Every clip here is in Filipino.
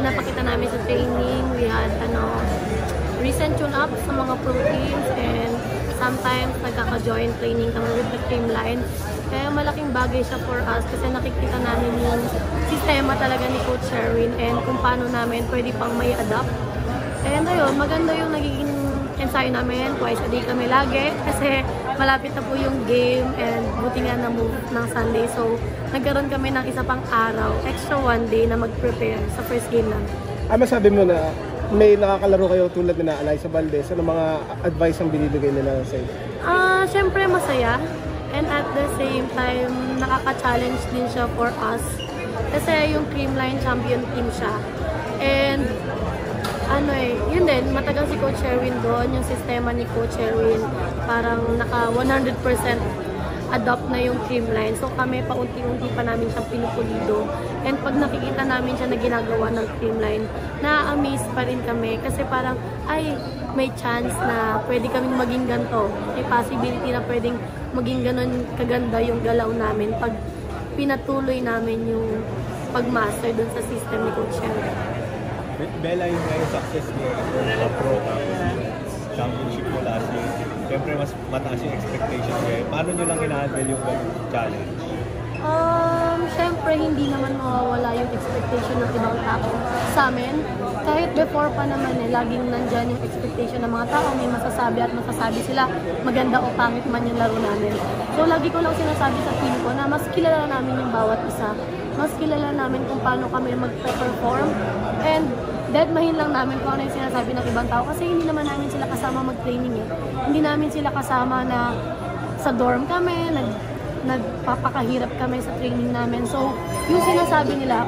pinapakita namin sa training. We had recent tune-up sa mga pro teams and sometimes nagkaka-joint training kami with the team line. Kaya malaking bagay siya for us kasi nakikita namin yung sistema talaga ni Coach Sherwin and kung paano namin pwede pang may adapt. And ayun, maganda yung nagiging ensayo namin. Twice a day kami lagi kasi malapit na po yung game and buti nga na move ng Sunday. So, nagkaroon kami ng isa pang araw, extra one day na mag-prepare sa first game namin. Masabi mo na may nakakalaro kayo tulad na Alyssa Valdez, ano mga advice ang binibigay nila sa inyo? Siyempre masaya and at the same time nakaka-challenge din siya for us kasi yung Creamline champion team siya and yun din, matagal si Coach Sherwin doon, yung sistema ni Coach Sherwin parang naka 100% adopt na yung Creamline. So kami paunti-unti pa namin siyang pinupulido. And pag nakikita namin siya na ginagawa ng Creamline, na-amaze pa rin kami kasi parang, ay, may chance na pwede kaming maging ganito. May possibility na pwedeng maging ganon kaganda yung galaw namin pag pinatuloy namin yung pag-master dun sa system ni Coach Sherwin. Bella, yung kayo success niyo sa pro championship mo last year, siyempre mas mataas yung expectation kayo. Paano nyo lang ina-handle yung challenge? Siyempre hindi naman mawawala yung expectation ng ibang tao sa amin. Kahit before pa naman laging nandyan yung expectation ng mga tao. May masasabi at masasabi sila maganda o pangit man yung laro namin. So lagi ko lang sinasabi sa team ko na mas kilala namin yung bawat isa. Mas kilala namin kung paano kami mag-perform. And deadmahin lang namin kung ano yung sinasabi ng ibang tao kasi hindi naman namin sila kasama mag-training Hindi namin sila kasama na sa dorm kami, nagpapakahirap kami sa training namin. So, yung sinasabi nila,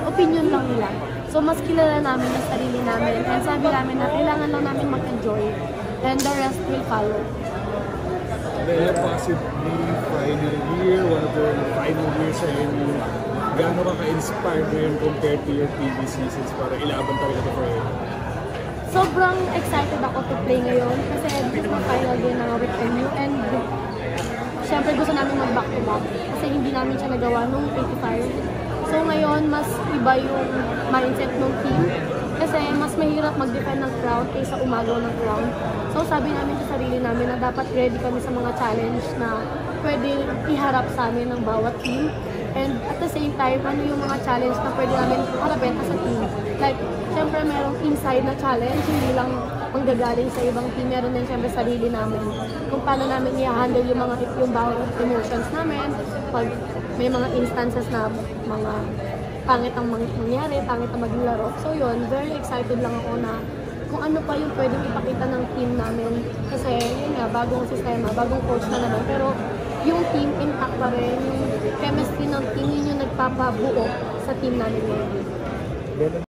opinion lang nila. So, mas kilala namin yung sarili namin. And sabi namin na kailangan lang namin mag-enjoy. And the rest will follow. Very possibly final year, one of the final years sa MU. Gaano ka ka-inspired ngayon compared to your previous seasons para ilaban talaga ito for you? Sobrang excited ako to play ngayon kasi this is my final day na with MU and syempre gusto namin mag-back-to-back kasi hindi namin siya nagawa nung 85. So ngayon, mas iba yung mindset ng team kasi mas mahirap mag-defend ng crown kaysa umagaw ng crown. So sabi namin sa sarili namin na dapat ready kami sa mga challenge na pwede iharap sa amin ng bawat team. And at the same time, ano yung mga challenge na pwede namin harapin as a team. Like, syempre merong inside na challenge, hindi lang manggagaling sa ibang team. Meron din syempre sarili namin. Kung paano namin i-handle yung bawat emotions namin. Pag may mga instances na mga pangit ang mangyari, pangit ang maging laro. So yun, very excited lang ako na kung ano pa yung pwedeng ipakita ng team namin. Kasi yun nga, bagong sistema, bagong coach na naman. Pero yung team intact pa rin, yung chemistry ng team, yun yung nagpapabuo sa team namin ngayon.